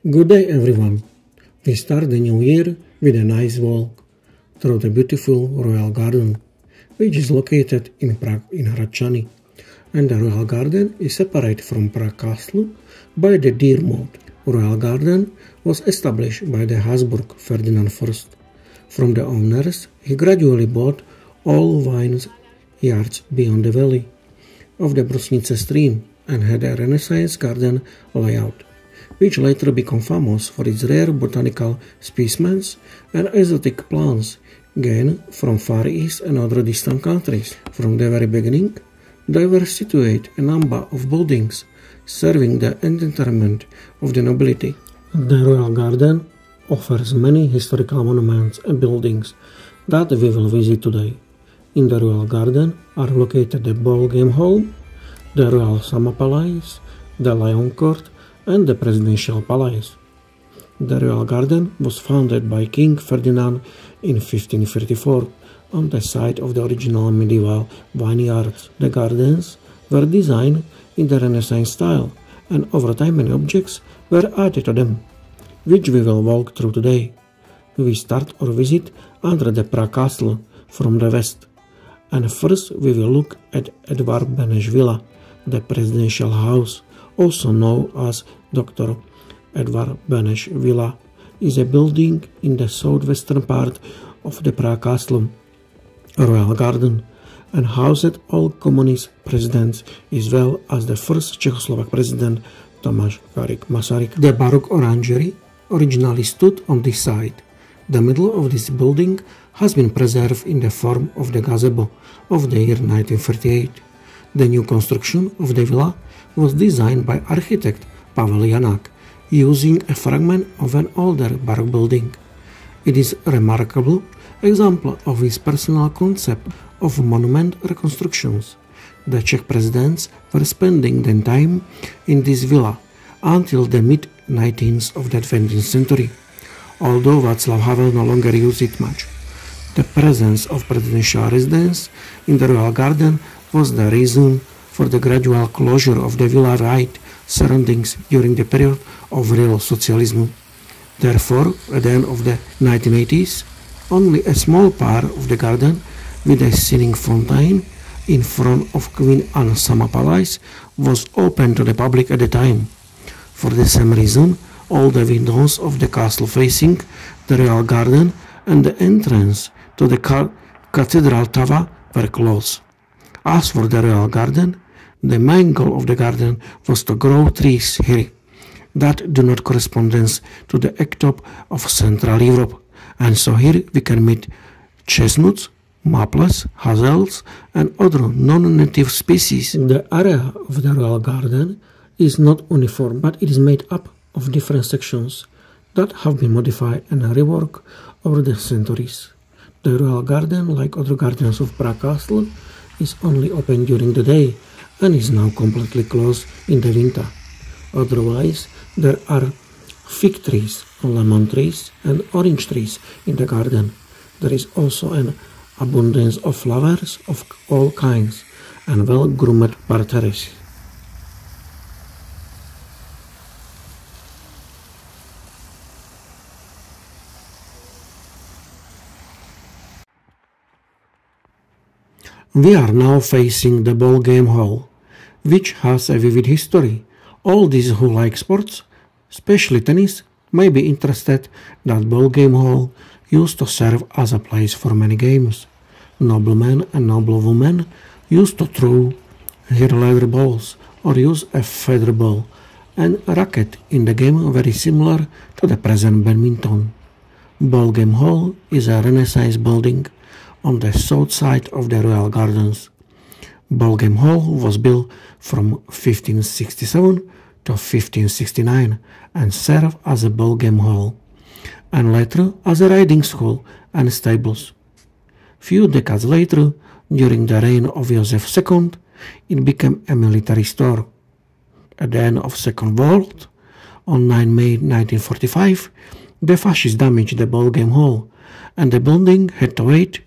Good day everyone. We start the new year with a nice walk through the beautiful Royal Garden, which is located in Prague in Hradčany, and the Royal Garden is separated from Prague Castle by the deer moat. Royal Garden was established by the Habsburg Ferdinand I. From the owners, he gradually bought all vineyards beyond the valley of the Brusnice stream and had a Renaissance garden layout, which later became famous for its rare botanical specimens and exotic plants gained from Far East and other distant countries. From the very beginning, there were situated a number of buildings serving the entertainment of the nobility. The Royal Garden offers many historical monuments and buildings that we will visit today. In the Royal Garden are located the Ball Game Hall, the Royal Summer Palace, the Lion Court, and the Presidential Palace. The Royal Garden was founded by King Ferdinand in 1534 on the site of the original medieval vineyards. The gardens were designed in the Renaissance style, and over time many objects were added to them, which we will walk through today. We start our visit under the Prague Castle from the west, and first we will look at Edvard Beneš Villa, the presidential house, also known as Dr. Edvard Beneš Villa, is a building in the southwestern part of the Prague Castle Royal Garden, and housed all communist presidents as well as the first Czechoslovak president Tomáš Garrigue Masaryk. The Baroque orangery originally stood on this side. The middle of this building has been preserved in the form of the gazebo of the year 1938. The new construction of the villa was designed by architect Pavel Janák, using a fragment of an older Baroque building. It is a remarkable example of his personal concept of monument reconstructions. The Czech presidents were spending their time in this villa until the mid-19th of the 20th century, although Václav Havel no longer used it much. The presence of presidential residence in the Royal Garden was the reason for the gradual closure of the villa right surroundings during the period of real socialism. Therefore, at the end of the 1980s, only a small part of the garden with a singing fountain in front of Queen Anne's Summer Palace was open to the public at the time. For the same reason, all the windows of the castle facing the Royal Garden and the entrance to the Cathedral tower were closed. As for the Royal Garden, the main goal of the garden was to grow trees here that do not correspond to the ectop of Central Europe, and so here we can meet chestnuts, maples, hazels, and other non-native species. The area of the Royal Garden is not uniform, but it is made up of different sections that have been modified and reworked over the centuries. The Royal Garden, like other gardens of Prague Castle, is only open during the day and is now completely closed in the winter. Otherwise, there are fig trees, lemon trees, and orange trees in the garden. There is also an abundance of flowers of all kinds and well-groomed parterres. We are now facing the Ball Game Hall, which has a vivid history. All those who like sports, especially tennis, may be interested that Ball Game Hall used to serve as a place for many games. Noblemen and noblewomen used to throw their leather balls or use a feather ball and racket in the game very similar to the present badminton. Ball Game Hall is a Renaissance building on the south side of the Royal Gardens. Ball Game Hall was built from 1567 to 1569 and served as a ball game hall, and later as a riding school and stables. Few decades later, during the reign of Joseph II, it became a military store. At the end of Second World, on 9 May 1945, the fascists damaged the ball game hall, and the building had to wait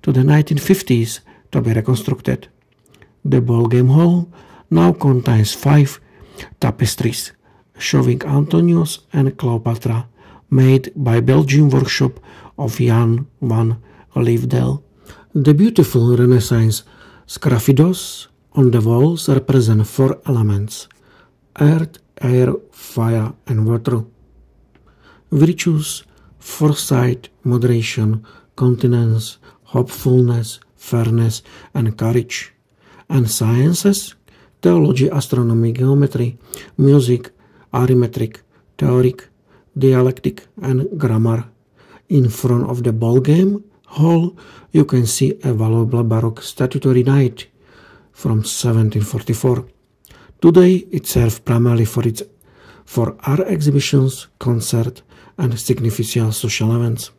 to the 1950s to be reconstructed. The ball game hall now contains 5 tapestries showing Antonius and Cleopatra, made by Belgian workshop of Jan van Leeuwdel. The beautiful Renaissance sgraffidos on the walls represent 4 elements: earth, air, fire and water. Virtues: foresight, moderation, continence, hopefulness, fairness and courage. And sciences: theology, astronomy, geometry, music, arithmetic, theoric, dialectic and grammar. In front of the ballgame hall you can see a valuable Baroque statuary knight from 1744. Today it serves primarily for art exhibitions, concert and significant social events.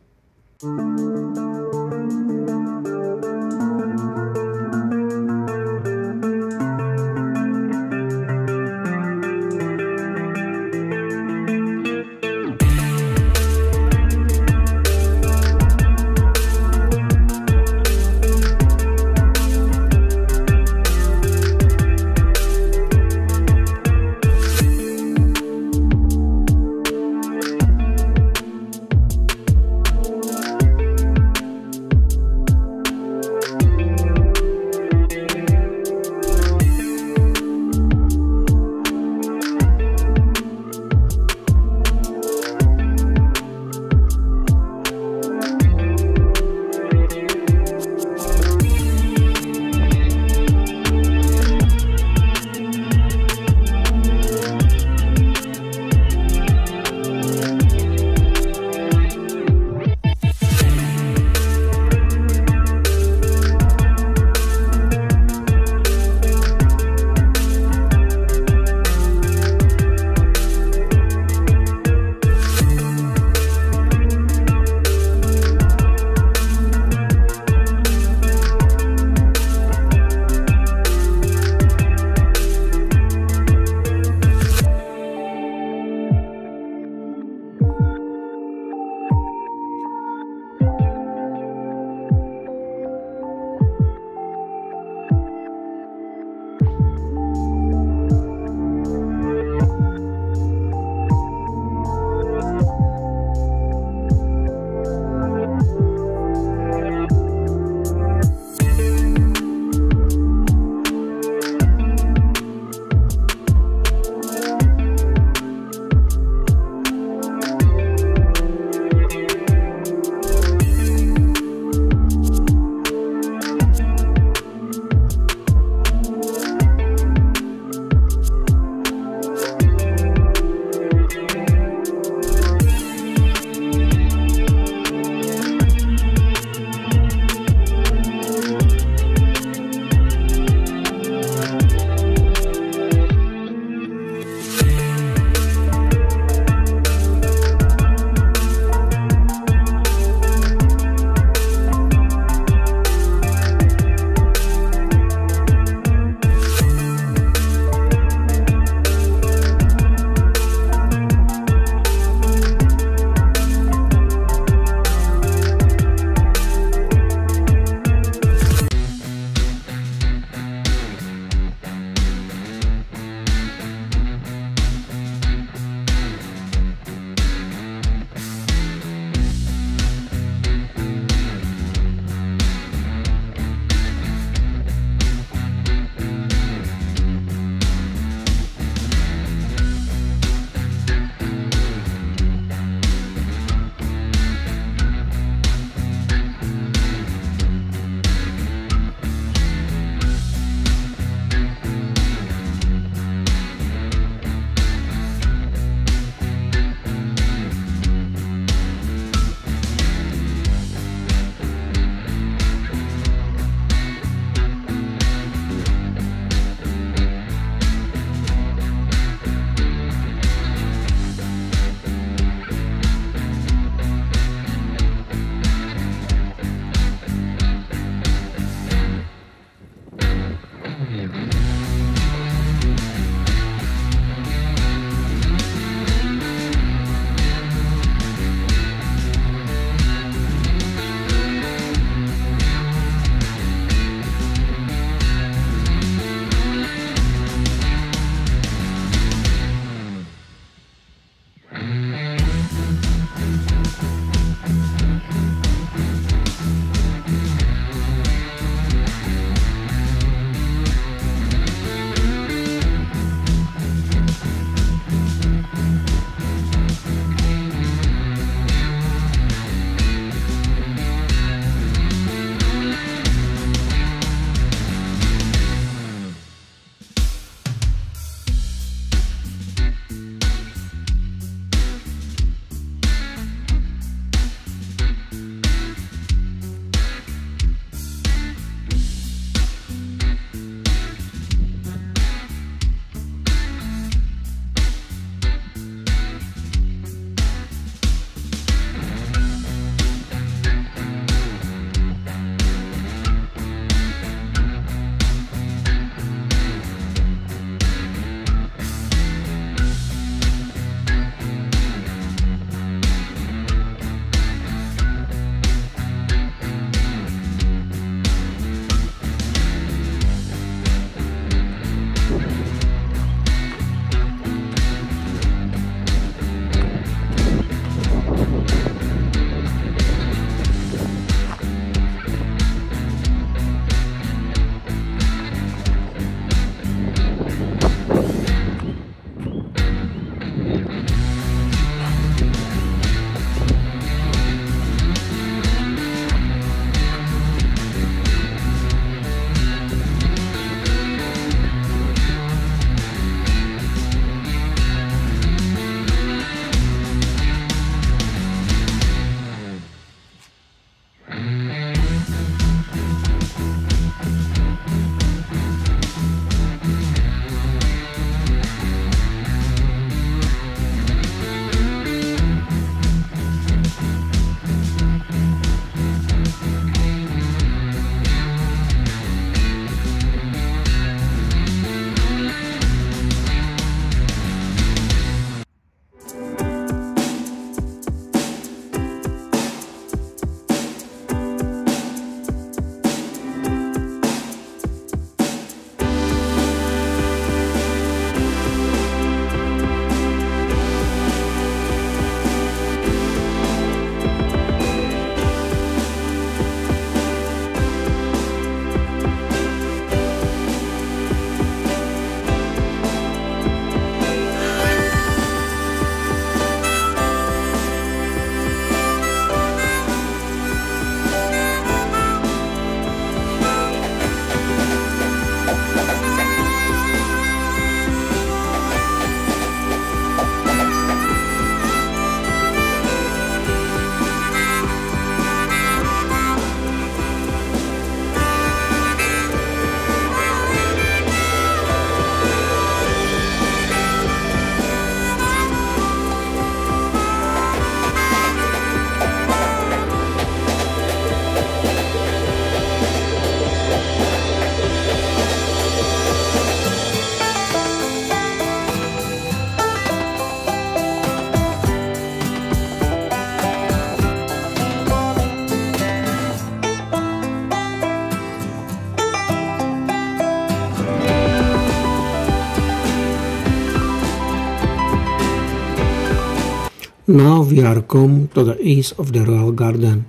Now we are come to the east of the royal garden,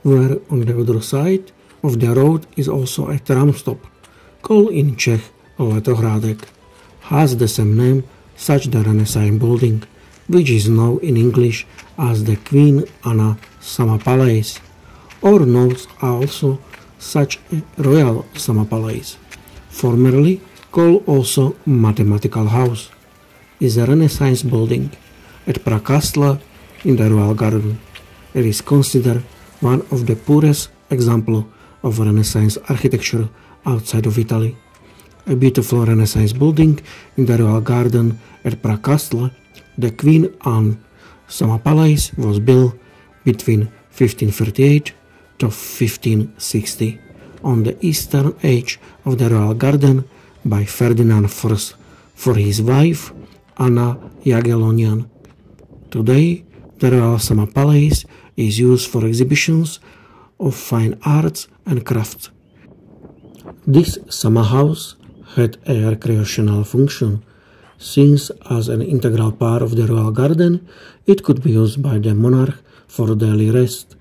where on the other side of the road is also a tram stop, called in Czech Letohrádek, has the same name such the Renaissance building, which is known in English as the Queen Anna Summer Palace, or known also such a Royal Summer Palace, formerly called also Mathematical House, is a Renaissance building at Prague Castle in the Royal Garden. It is considered one of the poorest examples of Renaissance architecture outside of Italy. A beautiful Renaissance building in the Royal Garden at Prague Castle, the Queen Anne Summer Palace was built between 1538 to 1560 on the eastern edge of the Royal Garden by Ferdinand I for his wife Anna Jagiellonian. Today, the Royal Summer Palace is used for exhibitions of fine arts and crafts. This summer house had a recreational function, since as an integral part of the Royal Garden, it could be used by the monarch for daily rest,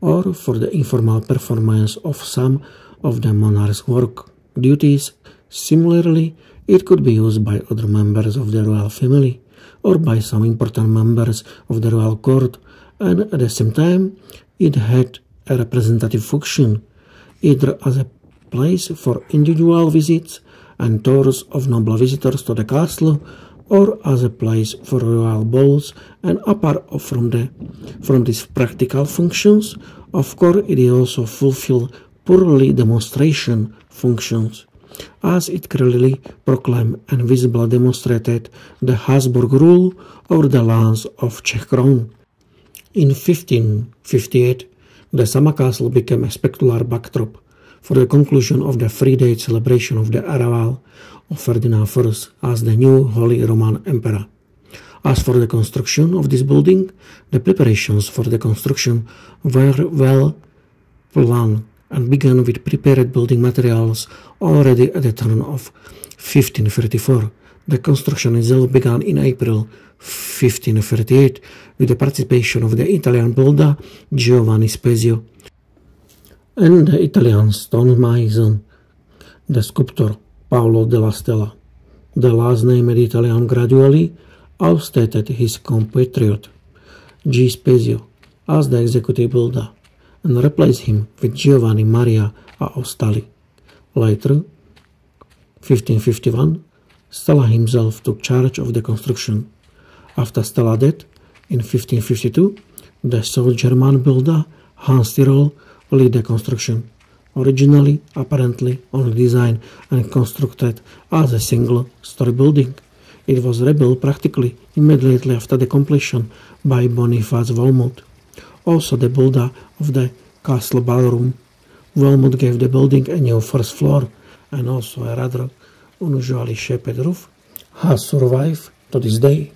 or for the informal performance of some of the monarch's work duties. Similarly, it could be used by other members of the royal family, or by some important members of the royal court, and at the same time, it had a representative function, either as a place for individual visits and tours of noble visitors to the castle, or as a place for royal balls. And apart from these practical functions, of course, it also fulfilled purely demonstration functions, as it clearly proclaimed and visibly demonstrated the Habsburg rule over the lands of Czech crown. In 1558, the summer castle became a spectacular backdrop for the conclusion of the three-day celebration of the arrival of Ferdinand I as the new Holy Roman Emperor. As for the construction of this building, the preparations for the construction were well planned and began with prepared building materials already at the turn of 1534. The construction itself began in April 1538 with the participation of the Italian builder Giovanni Spezio and the Italian stonemason, the sculptor Paolo della Stella. The last named Italian gradually ousted his compatriot G. Spezio as the executive builder and replaced him with Giovanni Maria Aostali. Later, 1551, Stella himself took charge of the construction. After Stella's death in 1552, the South German builder Hans Tyrol led the construction, originally apparently only designed and constructed as a single-story building. It was rebuilt practically immediately after the completion by Boniface Walmut, also the builder of the castle ballroom. Walmut gave the building a new first floor, and also a rather unusually shaped roof has survived to this day.